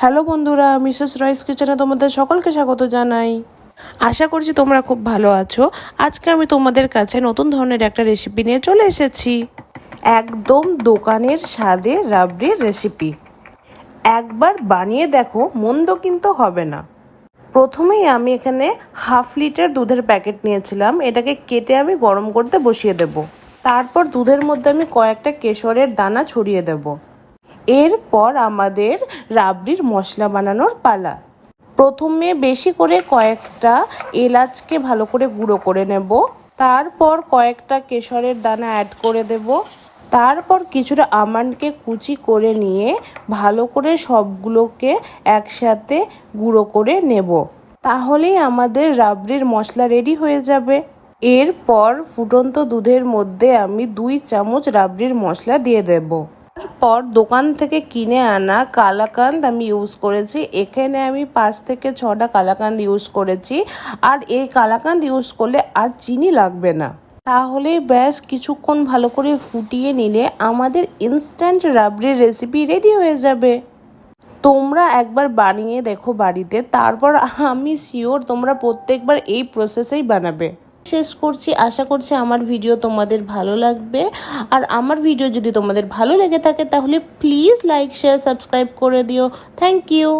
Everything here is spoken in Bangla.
হ্যালো বন্ধুরা, মিসেস রয়েস কিচেনে তোমাদের সকলকে স্বাগত জানাই। আশা করছি তোমরা খুব ভালো আছো। আজকে আমি তোমাদের কাছে নতুন ধরনের একটা রেসিপি নিয়ে চলে এসেছি। একদম দোকানের স্বাদে রাবড়ির রেসিপি। একবার বানিয়ে দেখো, মন্দ কিন্তু হবে না। প্রথমেই আমি এখানে 1/2 লিটার দুধের প্যাকেট নিয়েছিলাম। এটাকে কেটে আমি গরম করতে বসিয়ে দেব। তারপর দুধের মধ্যে আমি কয়েকটা কেশরের দানা ছড়িয়ে দেব। এরপর আমাদের রাবড়ির মশলা বানানোর পালা। প্রথমে বেশি করে কয়েকটা এলাচকে ভালো করে গুঁড়ো করে নেব। তারপর কয়েকটা কেশরের দানা অ্যাড করে দেব। তারপর কিছুটা আমন্ডকে কুচি করে নিয়ে ভালো করে সবগুলোকে একসাথে গুঁড়ো করে নেব। তাহলেই আমাদের রাবড়ির মশলা রেডি হয়ে যাবে। এরপর ফুটন্ত দুধের মধ্যে আমি 2 চামচ রাবড়ির মশলা দিয়ে দেব। তারপর দোকান থেকে কিনে আনা কালাকাঁদ আমি ইউজ করেছি। এখানে আমি 5 থেকে 6টা কালাকাঁদ ইউজ করেছি। আর এই কালাকাঁদ ইউজ করলে আর চিনি লাগবে না। তাহলে ব্যাস কিছুক্ষণ ভালো করে ফুটিয়ে নিলে আমাদের ইনস্ট্যান্ট রাবড়ির রেসিপি রেডি হয়ে যাবে। তোমরা একবার বানিয়ে দেখো বাড়িতে, তারপর আমি শিওর তোমরা প্রত্যেকবার এই প্রসেসেই বানাবে। শেষ করছি, আশা করছি আমার ভিডিও তোমাদের ভালো লাগবে। আর আমার ভিডিও যদি তোমাদের ভালো লেগে থাকে তাহলে প্লিজ লাইক শেয়ার সাবস্ক্রাইব করে দিও। Thank you.